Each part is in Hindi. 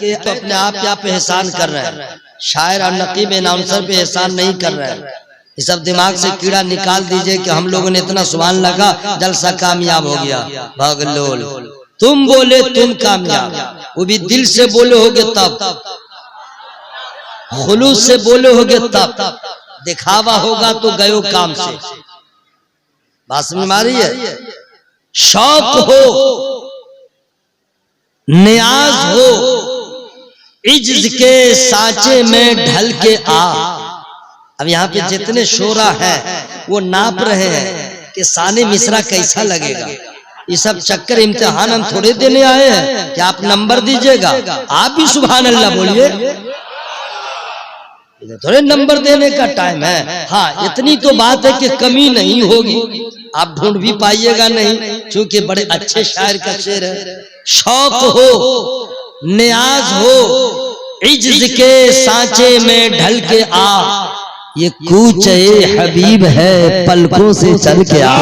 के तो अपने आप या पे एहसान कर रहे हैं, शायर और नकीब अनाउंसर पे एहसान नहीं कर रहे हैं। ये सब दिमाग से कीड़ा निकाल दीजिए कि हम लोगों ने इतना सुभान लगा जलसा कामयाब हो गया। भागलोल, तुम बोले तुम कामयाब, वो भी दिल से बोले होगे तब, खुलूस से बोले होगे तब, दिखावा होगा तो गयो काम से। बात समझ में आ रही है? शौक हो, नियाज हो, इज्ज के सांचे में ढल के आ। अब यहाँ पे जितने शोरा हैं वो नाप रहे हैं कि साने मिश्रा कैसा लगेगा। ये सब चक्कर इम्तिहान हम थोड़े देने आए हैं कि आप नंबर दीजिएगा। आप भी सुभान अल्लाह बोलिए, थोड़े नंबर देने का टाइम है। हाँ, इतनी तो बात है कि कमी नहीं होगी, आप ढूंढ भी पाइएगा नहीं, क्योंकि बड़े अच्छे शायर का शेर है। शौक हो, नियाज हो, इज्ज के सांचे में ढल के आ, ये कूचे हबीब है पलकों से चल के आ।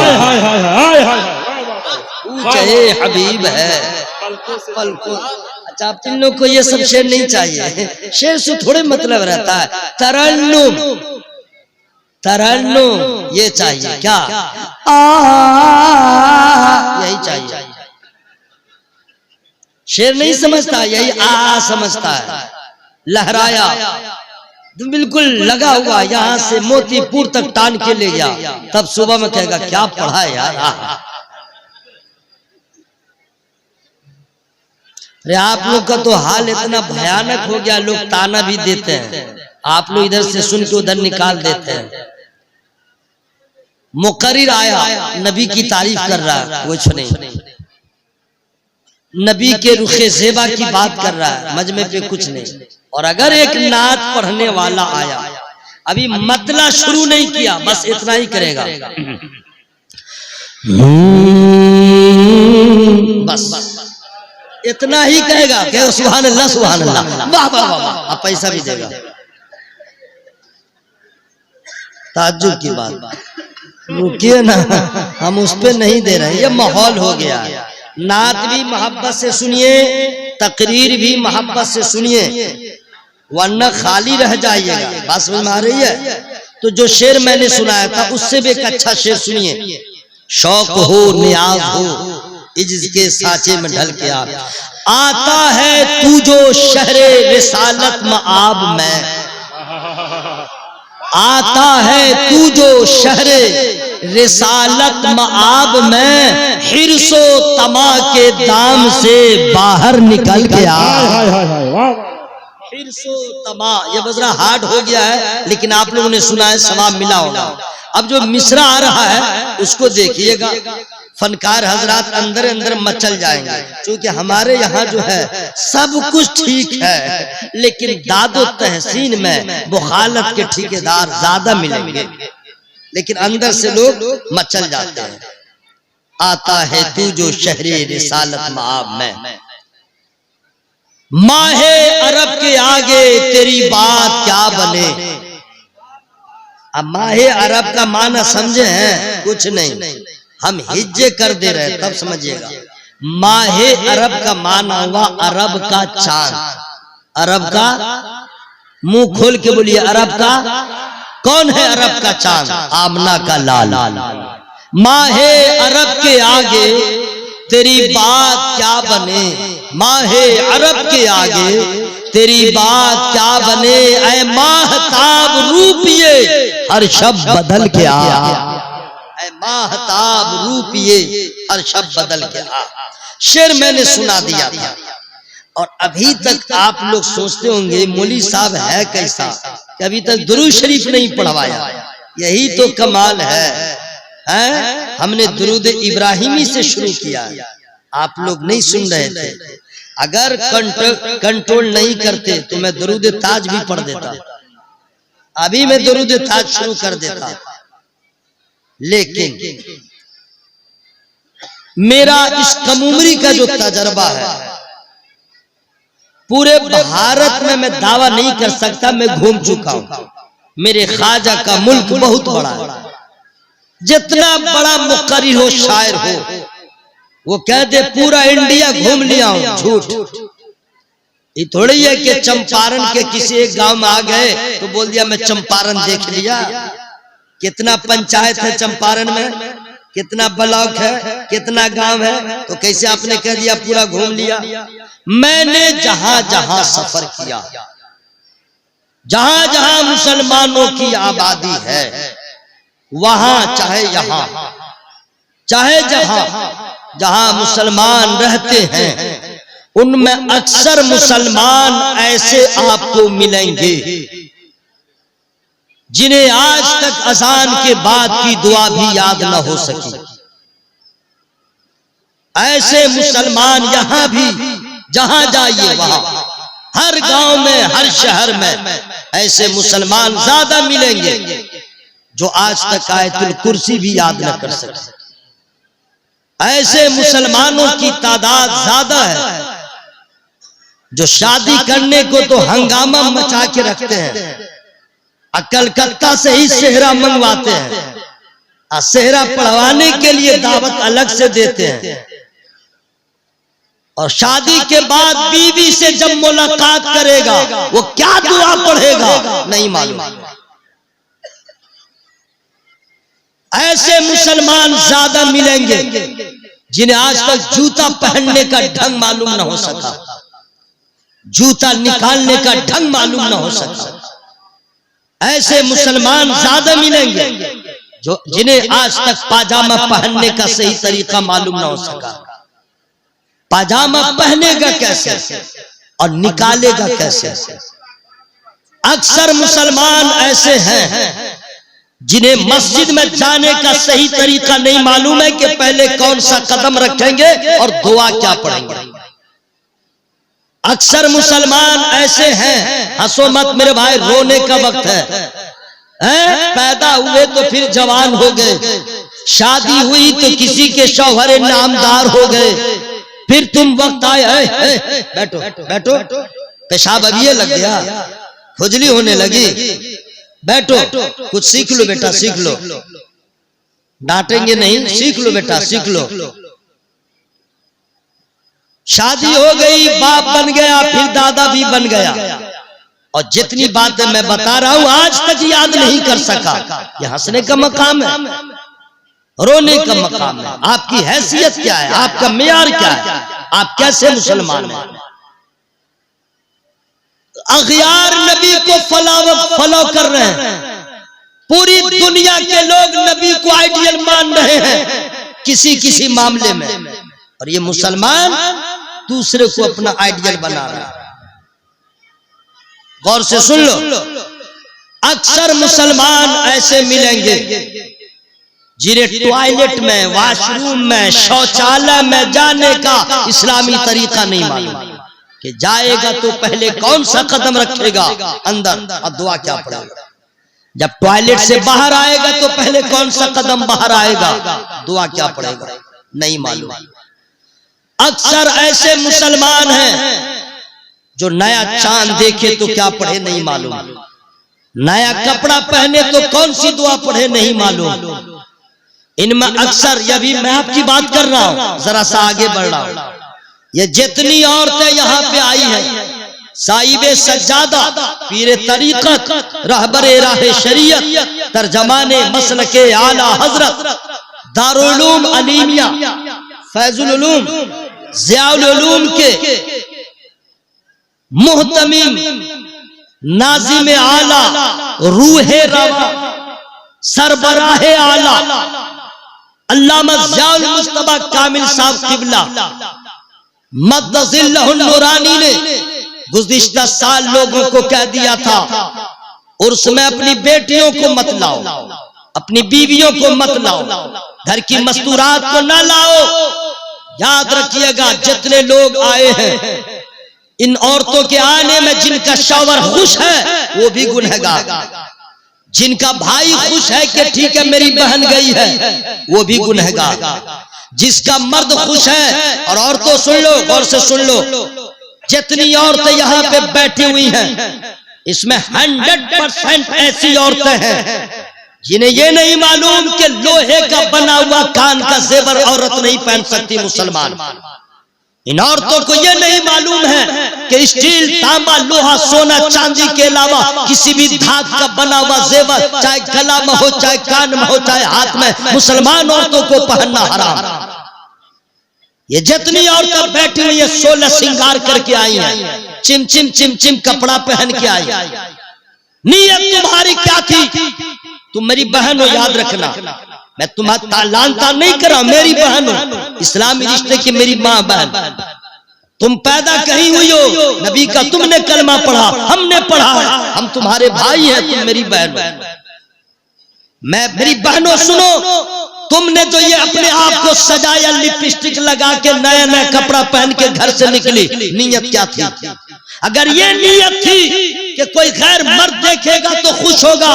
कूचे हबीब है पलकों। अच्छा, आप इन लोग को ये सब शेर नहीं चाहिए। शेर से थोड़े मतलब रहता है, तरन्नुम, तरन्नुम ये चाहिए। क्या? यही चाहिए। शेर नहीं समझता, यही समझता है। लहराया बिल्कुल लगा हुआ, यहां से मोतीपुर तक टान के ले गया, तब सुबह में कहेगा क्या पढ़ा है यार। अरे आप लोग का तो हाल इतना भयानक हो गया, लोग ताना भी देते हैं, आप लोग इधर से सुन के उधर निकाल देते हैं। मुकर्रिर आया, नबी की तारीफ कर रहा है, कुछ नहीं, नबी के रुखे ज़ेबा की बात कर रहा है, मजमे पे कुछ नहीं। और अगर एक नात पढ़ने वाला आया, अभी मतला शुरू नहीं किया, बस इतना ही करेगा, बस इतना ही कहेगा, कहेगा सुभान अल्लाह सुभान अल्लाह, वाह वाह वाह, अब पैसा भी देगा। ताज्जुब की बात, रुकिए ना, हम उस पे नहीं दे रहे, ये माहौल हो गया है। नात भी मोहब्बत से सुनिए, तकरीर भी मोहब्बत से सुनिए, वरना खाली रह जाइएगा। बात समझ में आ रही है? तो जो शेर मैंने सुनाया था उससे भी एक अच्छा शेर सुनिए। शौक हो, नियाज हो, इज्ज के सांचे में ढल के आ, आता है तू जो शहरे रिसालत मआब में, आता है तू जो शहरे रिसालत मआब में, हिर्सो तमा के दाम से बाहर निकल के आ। हिर्सो तमा, ये बजरा हार्ड हो गया है, लेकिन आप लोगों ने सुना है, सवाब मिला होगा। अब जो मिसरा आ रहा है उसको देखिएगा, फनकार हजरात अंदर अंदर मचल जाएंगे, क्योंकि हमारे यहाँ जो है सब कुछ ठीक है, लेकिन दादो तहसीन में बुखालत के ठेकेदार ज्यादा मिलेंगे, लेकिन अंदर से लोग मचल जाते हैं। आता है तू जो शहरे रिसालत मआब में, माहे अरब के आगे तेरी बात क्या बने। अब माहे अरब का माना समझे हैं? कुछ नहीं, हम हिज्जे कर दे रहे, तब समझिएगा। माहे अरब का माना हुआ अरब का चांद। अरब का, मुंह खोल के बोलिए, अरब का कौन है? अरब का चांद, आमना का लाल। माहे अरब के आगे तेरी बात क्या बने, माहे अरब के आगे तेरी बात क्या बने, ऐ माहताब रूपिये हर शब बदल के आ, ऐ माहताब रूपिये हर शब बदल के आ। शेर मैंने सुना दिया था, और अभी तक आप लोग सोचते होंगे मौली साहब है कैसा, कि अभी तक दुरूद शरीफ नहीं पढ़वाया। यही तो कमाल है, हमने दुरूद इब्राहिमी से शुरू किया, आप लोग नहीं सुन रहे थे। अगर कंट्रोल नहीं करते तो मैं दुरूद ताज भी पढ़ देता, अभी मैं दुरूद ताज शुरू कर देता। लेकिन मेरा इस कम उम्री का जो तजर्बा है, पूरे भारत में मैं दावा नहीं कर सकता, मैं घूम चुका हूं। मेरे ख्वाजा का मुल्क बहुत बड़ा है, जितना बड़ा मुक़र्रिर हो, शायर हो, वो कह दे पूरा इंडिया घूम लिया हूं, झूठ। ये थोड़ी है कि चंपारण के किसी एक गांव में आ गए तो बोल दिया मैं चंपारण देख लिया। कितना पंचायत है चंपारण में, कितना ब्लॉक है, कितना गांव है, तो कैसे आपने कह दिया पूरा घूम लिया? मैंने जहां जहां सफर किया, जहां जहां मुसलमानों की आबादी है, वहां चाहे यहां चाहे जहां मुसलमान रहते हैं, उनमें अक्सर मुसलमान ऐसे आपको मिलेंगे जिन्हें आज तक अजान के बाद की दुआ भी याद न हो सकी। ऐसे मुसलमान यहां भी जहां जाइए वहां, हर गांव में, हर शहर में ऐसे मुसलमान ज्यादा मिलेंगे जो आज तक आयतुल कुर्सी भी याद न कर सके। ऐसे मुसलमानों की तादाद ज्यादा है जो शादी करने को तो हंगामा मचा के रखते हैं, कलकत्ता से ही सेहरा मंगवाते हैं, सेहरा पढ़वाने के लिए दावत अलग से देते हैं, और शादी के बाद बीवी से जब मुलाकात करेगा वो क्या दुआ पढ़ेगा नहीं मालूम। ऐसे मुसलमान ज्यादा मिलेंगे जिन्हें आज तक जूता पहनने का ढंग मालूम न हो सका, जूता निकालने का ढंग मालूम न हो सका। ऐसे मुसलमान ज्यादा मिलेंगे जो जिन्हें आज तक पाजामा पहनने का सही तरीका मालूम न हो सका। पाजामा पहनेगा कैसे और निकालेगा कैसे? अक्सर मुसलमान ऐसे हैं जिन्हें मस्जिद में जाने का सही तरीका नहीं मालूम है कि पहले कौन सा कदम रखेंगे और दुआ क्या पढ़ेंगे। अक्सर मुसलमान ऐसे हैं, हंसो मत मेरे भाई, रोने का वक्त है। पैदा हुए तो फिर जवान हो गए, शादी हुई तो किसी के शौहरे नामदार हो गए, फिर तुम वक्त आए, बैठो बैठो, पेशाब अब ये लग गया, खुजली होने लगी, बैठो, कुछ सीख लो बेटा, सीख लो, डांटेंगे नहीं, सीख लो बेटा, सीख लो। शादी हो गई, बाप बन गया, फिर दादा भी बन गया, और जितनी बातें मैं बता रहा हूं आज तक याद नहीं कर सका। यह हंसने का मकाम है, रोने का मकाम है। आपकी हैसियत क्या है, आपका मेयार क्या है, आप कैसे मुसलमान हैं? अगयार नबी को फॉलो कर रहे हैं, पूरी दुनिया के लोग नबी को आइडियल मान रहे हैं किसी किसी मामले में, और ये मुसलमान दूसरे को अपना आइडियल बना रहा है। गौर से सुन लो, अक्सर मुसलमान ऐसे मिलेंगे जिन्हें टॉयलेट में, वॉशरूम में, शौचालय में जाने का इस्लामी तरीका नहीं मालूम कि जाएगा तो पहले कौन सा कदम रखेगा अंदर और दुआ क्या पढ़ेगा। जब टॉयलेट से बाहर आएगा तो पहले कौन सा कदम बाहर आएगा, दुआ क्या पढ़ेगा नहीं मालूम। अक्सर ऐसे मुसलमान हैं जो नया चांद देखे तो क्या पढ़े नहीं मालूम, नया कपड़ा पहने तो कौन सी दुआ पढ़े नहीं मालूम। इनमें अक्सर, यह भी मैं आपकी बात कर रहा हूं, जरा सा आगे बढ़ रहा हूं, ये जितनी औरतें यहाँ पे आई हैं, साहिबे सज्जादा, पीरे तरीकत, रहबरे राहे शरीयत, तर्जमाने मसलके आला हजरत, दारुल उलूम अलीमिया, फैजुल उलूम, ज़ियाउल उलूम के मुहतमीम, नाज़िम आला, रूहे रवा, सरबराहे आला, अल्लामा ज़ियाउल मुस्तफा कामिल साहब किबला मद्दज़िल्लहुन नूरानी ने गुज़िश्ता साल लोगों को कह दिया था, उर्स में अपनी बेटियों को मत लाओ, अपनी बीवियों को मत लाओ, घर की मस्तूरात को ना लाओ। याद रखिएगा, जितने लोग आए हैं, इन औरतों के आने में जिनका शौहर खुश है वो भी गुनहगार, जिनका भाई खुश है कि ठीक है मेरी बहन गई है वो भी गुनहगार, जिसका मर्द खुश है। और औरतों सुन लो, गौर से सुन लो, जितनी औरतें यहाँ पे बैठी हुई हैं, इसमें 100% ऐसी औरतें हैं जिन्हें ये नहीं मालूम कि लोहे का बना हुआ कान का जेवर औरत नहीं पहन सकती मुसलमान। इन औरतों को ये नहीं मालूम है कि स्टील, तांबा, लोहा, सोना, चांदी के अलावा किसी भी धातु का बना हुआ जेवर, चाहे गला में हो, चाहे कान में हो, चाहे हाथ में, मुसलमान औरतों को पहनना हराम। ये जितनी औरतें बैठी हुई है 16 श्रृंगार करके आई हैं, चिमचिम चिमचिम कपड़ा पहन के आई। नीयत तुम्हारी क्या थी? तुम मेरी बहन हो, याद रखना। मैं तुम्हारा तालांता नहीं कर रहा, मेरी बहन हो, इस्लामी रिश्ते की मेरी माँ बहन। तुम पैदा कहीं हुई हो नबी का, तुमने कलमा पढ़ा, हमने पढ़ा, हम तुम्हारे भाई हैं, तुम मेरी बहन हो। मैं मेरी बहनों सुनो, तुमने जो ये अपने आप को सजाया, लिपस्टिक लगा के, नया नया कपड़ा पहन के घर से निकली, नीयत क्या थी? अगर ये नीयत थी कि कोई गैर मर्द देखेगा तो खुश होगा,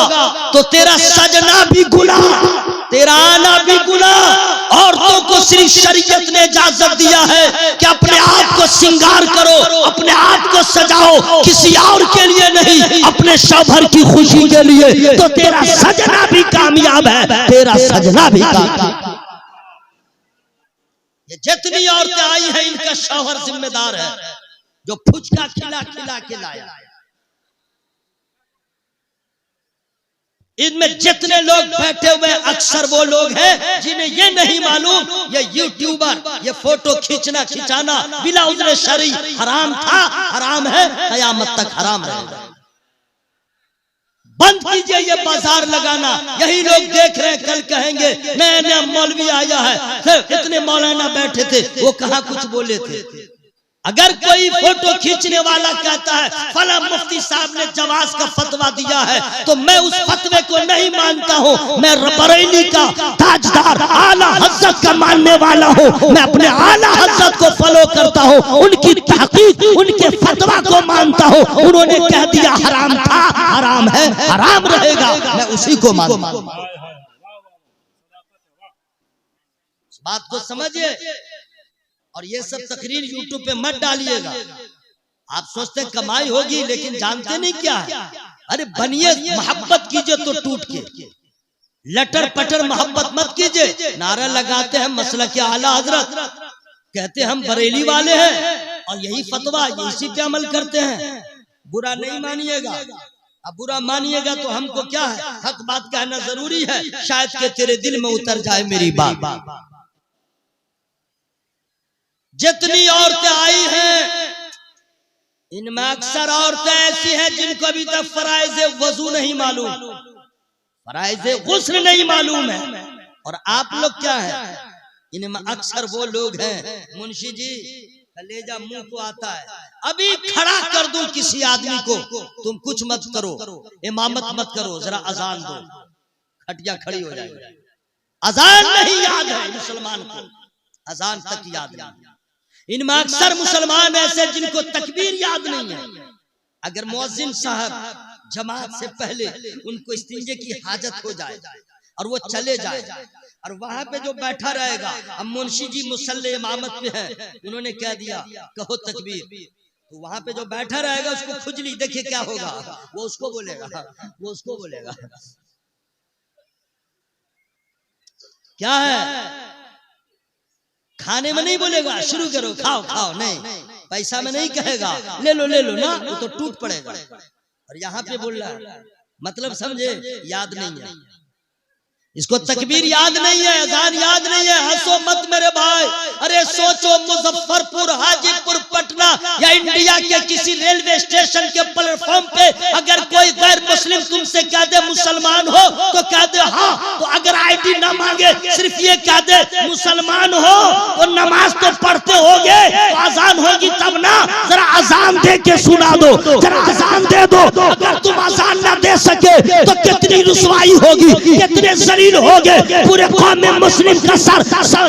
तो तेरा सजना भी गुनाह, तेरा आना भी गुनाह। औरतों को सिर्फ शरीयत ने इजाजत दिया है कि अपने आप को श्रृंगार करो, अपने आप को सजाओ, किसी और के लिए नहीं, अपने शौहर की खुशी के लिए। तो तेरा सजना भी कामयाब है, तेरा सजना भी कामयाब। ये जितनी औरतें आई हैं, इनका शौहर जिम्मेदार है, जो फुचका खिला खिला के लाया। इनमें जितने लोग बैठे हुए अक्सर वो लोग हैं जिन्हें ये नहीं मालूम ये यूट्यूबर, ये फोटो खींचना खिंचाना बिला उजरे शरई हराम था, हराम है, कयामत तक हराम रहेगा। बंद कीजिए ये बाजार लगाना। यही लोग देख रहे हैं, कल कहेंगे नया नया मौलवी आया है, इतने मौलाना बैठे थे, वो कहाँ कुछ बोले थे। अगर कोई फोटो खींचने वाला कहता है फला मुफ्ती साहब ने जवाज का फतवा दिया है, तो मैं उस फतवे को नहीं मानता हूँ। मैं बरेली का ताजदार आला हज़रत का मानने वाला हूँ। मैं अपने आला हज़रत को फॉलो करता हूँ, उनकी तहकीक, उनके फतवा को मानता हूँ। उन्होंने कह दिया हराम था, हराम है, हराम रहेगा, मैं उसी को मानता हूँ। बात को समझिए। और ये सब तकरीर यूट्यूब पे मत डालिएगा। आप सोचते हैं कमाई होगी, लेकिन जानते नहीं क्या है। अरे बनिए, मोहब्बत कीजिए तो टूट के, लटर पटर मोहब्बत मत कीजिए। नारा लगाते हैं मसला के आला हजरत, कहते हम बरेली वाले हैं और यही फतवा, इसी पे अमल करते हैं। बुरा नहीं मानिएगा, अब बुरा मानिएगा तो हमको क्या है, हक बात कहना जरूरी है, शायद के तेरे दिल में उतर जाए मेरी बात। जितनी औरतें आई हैं, इनमें अक्सर औरतें ऐसी हैं जिनको अभी तक फराइज़े वजू नहीं मालूम, फराइज़े गुस्ल नहीं मालूम है। और आप लोग क्या है, इनमें अक्सर वो लोग हैं, मुंशी जी कलेजा मुंह को आता है, अभी खड़ा कर दूं किसी आदमी को, तुम कुछ मत करो, इमामत मत करो, जरा अजान दो, खटिया खड़ी हो जाएगी। अजान नहीं याद है मुसलमान को, अजान तक याद नहीं। इनमें अक्सर मुसलमान ऐसे जिनको तकबीर याद नहीं है। अगर मुअज्जिन साहब जमात से पहले उनको इस्तिंजे की हाजत हो जाए और वो चले जाए, और वहां पे जो बैठा रहेगा, अब मुंशी जी मुसल्ले इमामत पे है, उन्होंने कह दिया कहो तकबीर, तो वहां पे जो बैठा रहेगा उसको खुजली, देखिए क्या होगा, वो उसको बोलेगा, वो उसको बोलेगा। क्या है, खाने में नहीं बोलेगा शुरू करो, खाओ खाओ, नहीं, पैसा में नहीं कहेगा ले लो ना, वो तो टूट पड़ेगा। और यहाँ पे बोल रहा है, मतलब समझे, याद नहीं है इसको, तकबीर याद नहीं है, अजान याद नहीं है। हंसो मत मेरे भाई, अरे सोचो मुजफ्फरपुर, हाजीपुर, पटना या इंडिया के किसी रेलवे स्टेशन के प्लेटफॉर्म पे अगर कोई गैर मुस्लिम तुमसे कह दे मुसलमान हो, तो कह दे हाँ, तो अगर आईडी ना मांगे, सिर्फ ये कह दे मुसलमान हो, तो नमाज तो पढ़ते होगे, तो अजान होगी तब ना, जरा अजान दे के सुना दो, जरा अजान दे दो। अगर तुम अजान ना दे सके तो कितनी रुसवाई होगी, कितने हो गए, पूरे कौम में मुस्लिम का सर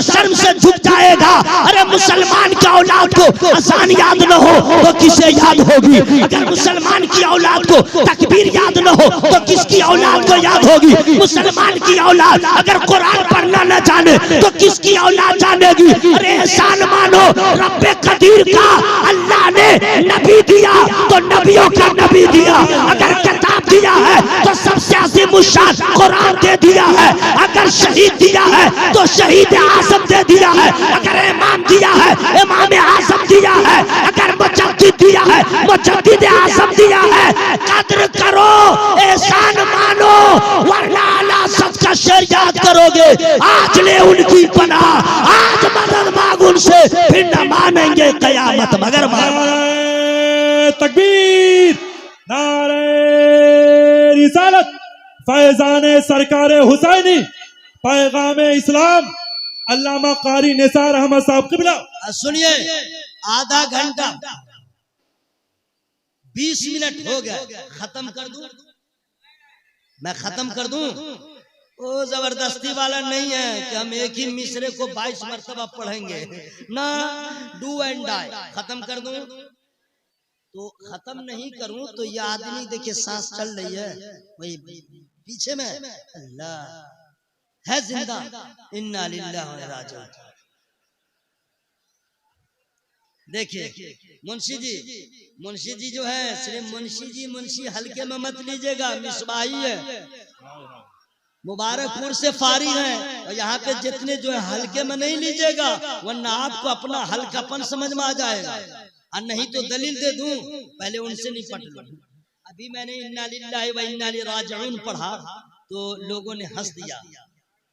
शर्म से झुक जाएगा। अरे मुसलमान की औलाद को अजान याद न हो तो किसे याद होगी? अगर मुसलमान की औलाद को तकबीर याद न हो तो किसकी औलाद को याद होगी? मुसलमान की औलाद अगर कुरान पढ़ना न जाने तो किसकी औलाद जानेगी? अरे एहसान मानो रब्बे कदीर का, अल्लाह ने नबी दिया तो नबियों का नबी दिया। अगर किताब दिया है तो सबसे अजीम शान कुरान दे दिया है। अगर शहीद दिया है तो शहीद आजम दे दिया है। अगर इमाम दिया है इमाम आजम दिया है। अगर मुजद्दिद दिया है मुजद्दिद आजम दिया है। कद्र करो, एहसान मानो, वरना अल्लाह सबका शेर याद करोगे। आज ले उनकी पनाह, आज मदद मांग उनसे, फिर न मानेंगे कयामत मगर तकबीर, नारे रिसालत, फैजान सरकार हुसैनी, पैगाम इस्लाम, अल्लामा कारी निसार अहमद साहब किबला। सुनिए, आधा घंटा 20 मिनट हो गया, खत्म कर दूं? मैं खत्म कर दूं? वो जबरदस्ती वाला नहीं है कि हम एक ही मिसरे को 22 मरतबा पढ़ेंगे ना। Do and die. खत्म कर दूं? तो खत्म नहीं करूं तो ये आदमी देखिए सांस चल रही है वही पीछे में, अल्लाह है जिंदा, इन्ना लिल्लाहि व इन्ना इलैहि राजिऊन। देखिए मुंशी जी जो है, सिर्फ मुंशी हल्के में मत लीजिएगा, मिसबाही है, मुबारकपुर से फारिग है, और यहाँ पे जितने जो है हल्के में नहीं लीजिएगा, वरना आपको अपना हल्कापन समझ में आ जाएगा। और नहीं तो दलील दे दूं, पहले उनसे निपट लो। अभी मैंने इन्ना लिल्लाहि व इन्ना इलैहि राजिऊन पढ़ा तो लोगों ने हंस दिया।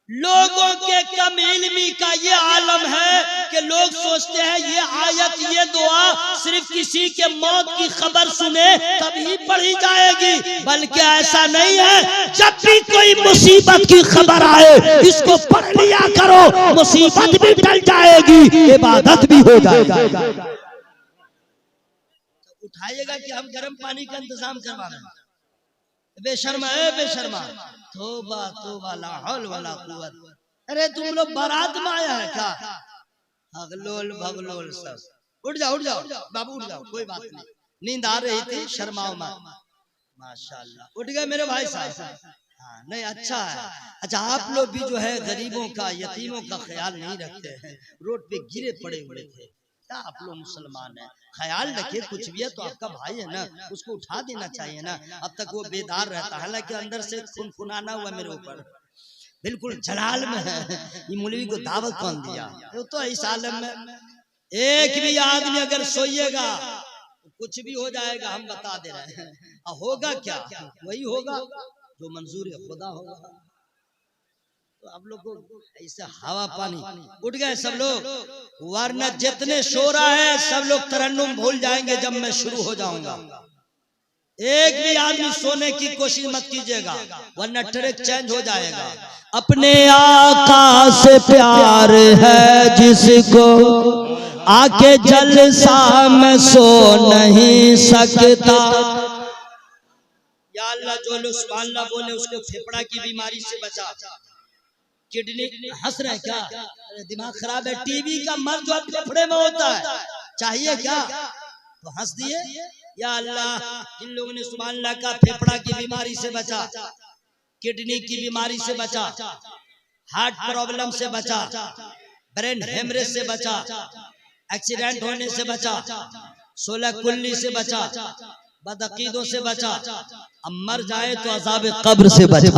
लोगों के कम इल्मी का ये आलम है कि लोग सोचते हैं ये आयत ये दुआ सिर्फ किसी के मौत की खबर सुने तभी पढ़ी जाएगी, बल्कि ऐसा नहीं है। जब भी कोई मुसीबत की खबर आए इसको पढ़ लिया करो, मुसीबत भी टल जाएगी, इबादत भी हो जाएगी। उठाइएगा कि हम गर्म पानी का इंतजाम करवा रहे हैं। बेशर्मा है बेशर्मा, तौबा तौबा, ला हौल वला कुव्वत। अरे तुम लोग बारात में आया है क्या? हगलोल भगलोल सब। उठ जाओ बाबू उठ जाओ, कोई बात नहीं, नींद आ रही थी, शर्माओ मत। माशाल्लाह उठ गए मेरे भाई साहब। हाँ नहीं अच्छा है। अच्छा आप लोग भी जो है गरीबों का यतीमों का ख्याल नहीं रखते हैं, रोड पे गिरे पड़े हुए थे। क्या आप लोग मुसलमान हैं? ख्याल रखिए, कुछ भी है तो आपका भाई है ना, उसको उठा देना चाहिए ना। अब तक वो बेदार रहता है, हालांकि अंदर से खुनखुनाना हुआ मेरे ऊपर, बिल्कुल जलाल में है। ये मौलवी को दावत कौन दिया? तो इस आलम में एक भी आदमी अगर सोइएगा तो कुछ भी हो जाएगा, हम बता दे रहे हैं। और होगा क्या? वही होगा जो मंजूर खुदा होगा। तो आप लोग को ऐसे हवा पानी उठ गए सब लोग, वरना जितने शोरा है सब लोग तरन्नुम भूल जाएंगे जब मैं शुरू हो जाऊंगा। एक भी आदमी सोने की कोशिश मत कीजिएगा, वरना ट्रैक चेंज हो जाएगा। अपने आका से प्यार है जिसको, आके जलसा में सो नहीं सकता। या अल्लाह जो लोग सुभान अल्लाह बोले उसको फेफड़ा की बीमारी से बचा। किडनी हंस रहे क्या? दिमाग खराब है। टीबी का मर्ज जो फेफड़े में होता है, चाहिए क्या? तो हंस दिए। या अल्लाह जिन लोगों ने सुभान अल्लाह का फेफड़ा की बीमारी से बचा, किडनी की बीमारी से बचा, हार्ट प्रॉब्लम से बचा, ब्रेन हेमरेज से बचा, एक्सीडेंट होने से बचा, 16 कुल्ली से बचा, बदअकीदों से बचा, अब मर जाए तो अज़ाब कब्र से बचा।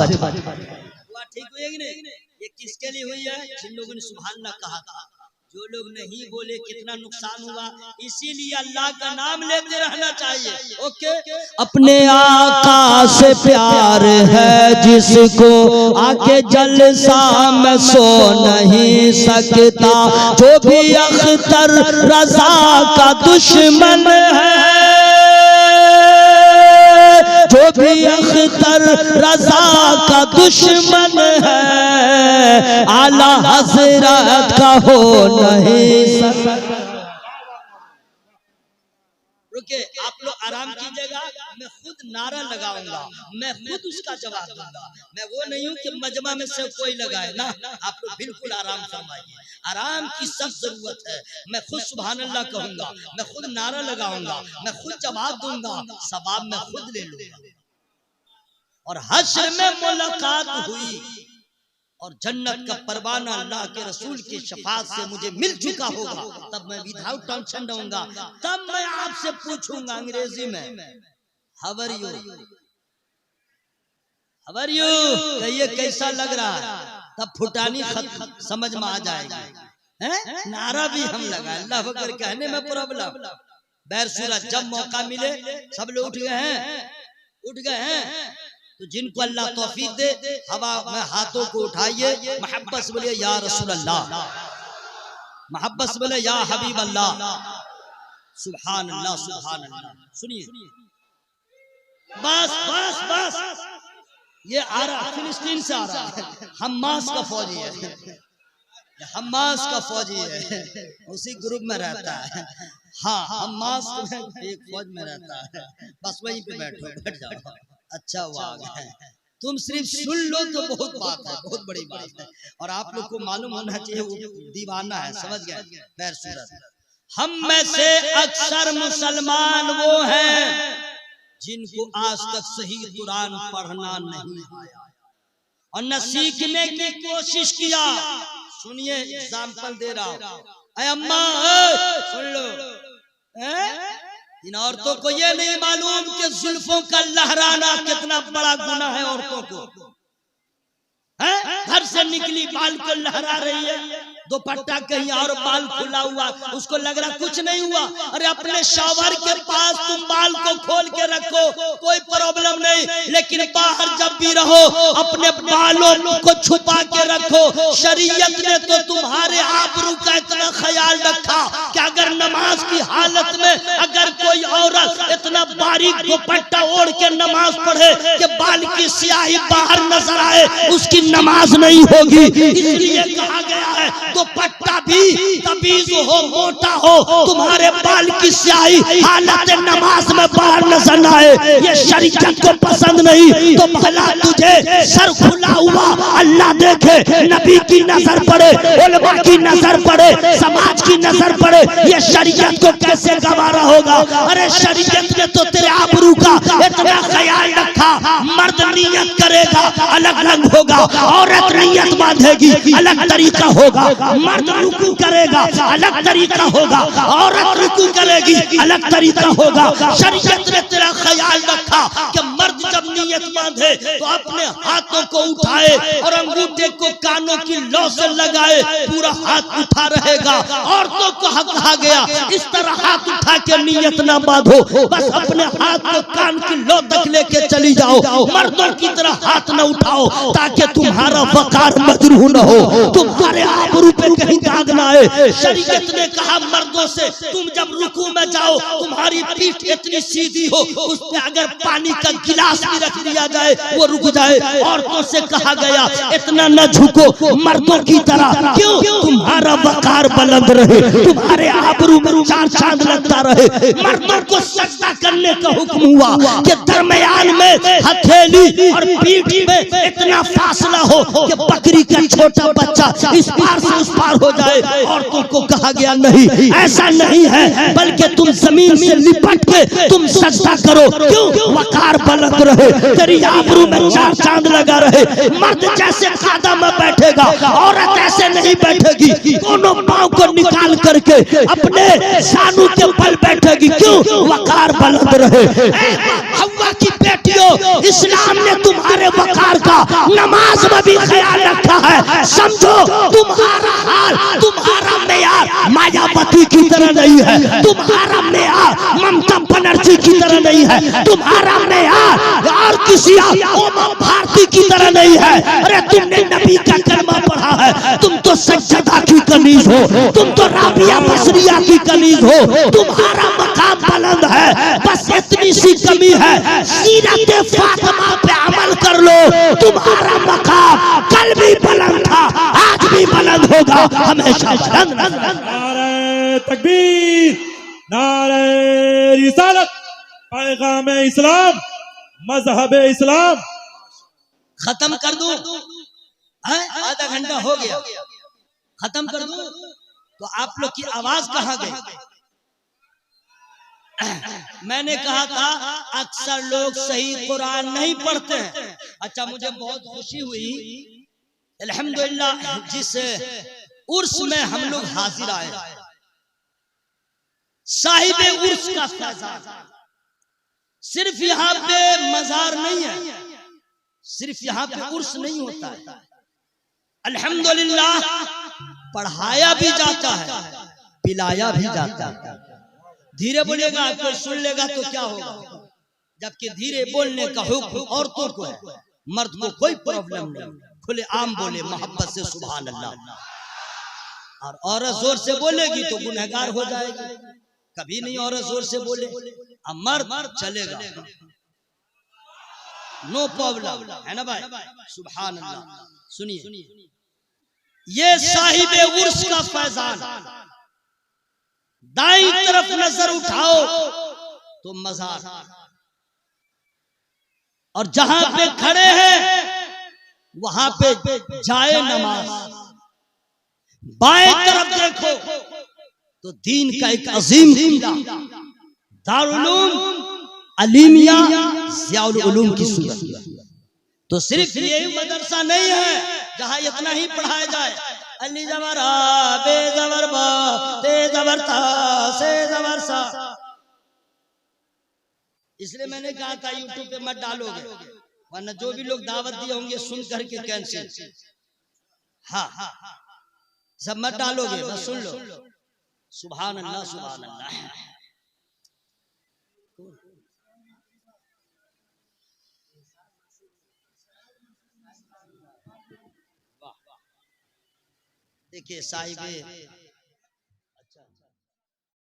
ठीक हुई है कि नहीं? ये किसके लिए हुई है? जिन लोगों ने सुभान अल्लाह कहा था। जो लोग नहीं बोले कितना नुकसान हुआ। इसीलिए अल्लाह का नाम लेते रहना चाहिए। ओके, अपने आका से प्यार है जिसको, आके जलसा में सो नहीं सकता। जो भी अख्तर रजा का दुश्मन है, जो भी अख्तर रजा का दुश्मन है, आला हजरत का हो नहीं सकता। रुके, आप लोग आराम कीजिएगा, मैं खुद नारा लगाऊंगा, मैं खुद उसका जवाब दूंगा। मैं वो नहीं हूं कि मजमा में से कोई लगाए ना। आप लोग बिल्कुल आराम फरमाइए, आराम की सख्त जरूरत है। मैं खुद सुभान अल्लाह कहूंगा, मैं खुद नारा लगाऊंगा, मैं खुद जवाब दूंगा, सवाब मैं खुद ले लूंगा। और हश्र में मुलाकात हुई और जन्नत का परवाना अल्लाह के रसूल की शफाअत से मुझे मिल चुका होगा, तब मैं विदाउट टेंशन रहूंगा। तब मैं आपसे पूछूंगा अंग्रेजी में, हाउ आर यू? खबर यू कहिए कैसा लग रहा है, तब फुटानी समझ में आ जाएगी। हैं? नारा भी हम लगा अल्लाह अकबर कहने में प्रॉब्लम। बैर सूरत जब मौका मिले सब लोग उठ गए हैं तो जिनको अल्लाह तौफीक दे हवा में हाथों को उठाइए, मोहब्बत से बोलिए या रसूल अल्लाह, मोहब्बत से बोले या हबीब अल्लाह, सुभान अल्लाह सुभान अल्लाह। सुनिए बस बस बस ये आ रहा फिलिस्तीन से आ रहा है, हमास का फौजी है, हमास का फौजी है, उसी ग्रुप में रहता है। हाँ हमास एक फौज में रहता है, बस वहीं पे बैठ जाओ। अच्छा हुआ तुम सिर्फ सुन लो तो बहुत बात है, बहुत बड़ी बात है। और आप लोग को मालूम होना चाहिए वो दीवाना है, समझ गए। बैर सूरत हम में से अक्सर मुसलमान वो हैं जिनको आज तक सही कुरान पढ़ना नहीं आया और न सीखने की कोशिश किया। सुनिए एग्जाम्पल दे रहा हूं, अरे अम्मा सुन लो, इन औरतों को ये नहीं मालूम कि जुल्फों का लहराना कितना बड़ा गुनाह है। औरतों को घर से निकली बाल को लहरा रही है, दुपट्टा कहीं और बाल खुला हुआ, उसको लग रहा कुछ नहीं हुआ। अरे अपने शावर के पास तुम बाल को खोल के रखो, कोई प्रॉब्लम नहीं, लेकिन बाहर जब भी रहो अपने बालों को छुपा के रखो। शरीयत ने तो तुम्हारे आबरू का इतना ख्याल रखा कि अगर नमाज की हालत में अगर कोई औरत इतना बारीक दुपट्टा ओढ़ के नमाज पढ़े कि बाल की स्याही बाहर नजर आए, उसकी नमाज नहीं होगी। इसलिए कहा गया है दुपट्टा भी तबीज हो, मोटा हो, तुम्हारे बाल की स्याही हालत नमाज में बाहर नजर न आए, ये शरीयत को पसंद नहीं। तो भला तुझे सर खुला हुआ अल्लाह देखे, नबी की नजर पड़े, उलमा की नजर पड़े, समाज की नजर पड़े, ये शरीयत को कैसे गवारा होगा। अरे शरीयत ने तो तेरे आबरू का इतना ख्याल रखा, मर्द नियत करेगा अलग रंग होगा, औरत नियत बांधेगी अलग तरीका होगा, मर्द रुकू करेगा अलग तरीका होगा, औरत रुकू करेगी अलग तरीका होगा। शरीयत ने तेरा ख्याल रखा कि मर्द जब नियत बांधे तो अपने हाथों को उठाए और अंगूठे को कानों की लौ से लगाए, पूरा हाथ उठा रहेगा। औरतों को कहा गया इस तरह हाथ उठा के नियत ना बांधो, बस अपने हाथ को कान की लौ तक लेके चली जाओ, मर्दों की तरह हाथ न उठाओ ताकि तुम्हारा वकार मजरूह न हो, तुम्हारे आबरू पे कहीं दाग ना आए। शरीयत ने कहा मर्दों से तुम जब रुकू में जाओ तुम्हारी पीठ इतनी सीधी हो, उस पे अगर पानी का गिलास भी रख दिया जाए वो रुक जाए। औरतों से कहा गया इतना न झुको मर्दों की तरह, क्यों? तुम्हारा वकार बुलंद रहे, तुम्हारे आबरू में चार चांद लगता रहे। मर्दों को सजदा करने का हुक्म हुआ कि दरमियान में हथेली और पीठ में इतना फासला हो कि बकरी का छोटा बच्चा इस पार से उस पार हो जाए। औरतों को कहा गया नहीं, ऐसा नहीं है, बल्कि तुम जमीन से लिपट के तुम सजदा करो, क्यों? वकार बुलंद रहे, तेरी आबरू में चार चांद लगा रहे। मर्द जैसे कादा में बैठेगा, औरत ऐसे नहीं बैठेगी, दोनों पांव को निकाल करके अपने सानू के बल बैठेगी, क्यों? वकार बुलंद रहे। हव्वा की बेटियों, इस्लाम ने तुम्हारे वकार का नमाज में भी ख्याल रखा है। समझो तुम्हारा हाल, तुम्हारा मेयार मायावती की तरह नहीं है, तुम्हारा मेयार ममता बनर्जी की तरह नहीं है, तुम्हारा मेयार और किसी ओमा भारती की तरह नहीं है। अरे तुमने नबी का कलमा पढ़ा है, तुम तो सज्जदा की कनीज हो, तुम तो राबिया बसरिया की कनीज हो, तुम्हारा मकाम बुलंद है। बस इतनी सी कमी है, सीरत फातिमा पे अमल कर लो, तुम्हारा मकाम कल भी बुलंद था, आज भी बुलंद होगा, हमेशा बुलंद। नारे तकबीर, नारे रिसालत, पैगाम इस्लाम, मजहब इस्लाम। खत्म कर दूं? आधा घंटा हो गया, खत्म कर दूं? तो आप लोग की आवाज कहाँ गई? मैंने कहा था अक्सर लोग सही कुरान नहीं पढ़ते हैं। अच्छा मुझे बहुत खुशी हुई, अल्हम्दुलिल्लाह जिस उर्स में हम लोग हाजिर आए, साहिबे उर्स का फैजान। सिर्फ यहाँ पे मजार नहीं है, सिर्फ यहाँ पे उर्स नहीं होता है, अल्हम्दुलिल्लाह पढ़ाया भी जाता है, पिलाया भी जाता है। धीरे बोलेगा कोई सुन लेगा तो क्या होगा, जबकि धीरे बोलने का हुक्म औरतों को है, मर्द को कोई प्रॉब्लम नहीं, खुले आम बोले मोहब्बत से सुभान अल्लाह। और औरत जोर से बोलेगी तो गुनहगार हो जाएगी, कभी नहीं औरत जोर से बोले, अब मर्द चलेगा, नो प्रॉब्लम है ना भाई, सुभान अल्लाह। सुनिए ये साहिबे उर्स का फैजान, दाईं तरफ नजर उठाओ तो मजार, और जहां पे खड़े हैं वहां पे जाए नमाज, बाएं तरफ देखो तो दीन का एक अजीम किला दारुल उलूम अलीमिया ज़ियाउल उलूम की सूरत। तो सिर्फ यही मदरसा नहीं है जहां इतना ही पढ़ाया जाए, अली जबर आ बे जबर बा ते जबर ता से जबर सा। इसलिए मैंने कहा था यूट्यूब पे मत डालोगे, वरना जो भी लोग दावत दिए होंगे सुन करके कैंसिल। हाँ सब मत डालोगे, बस सुन लो। सुभान अल्लाह सुभान अल्लाह। देखिए साहिबे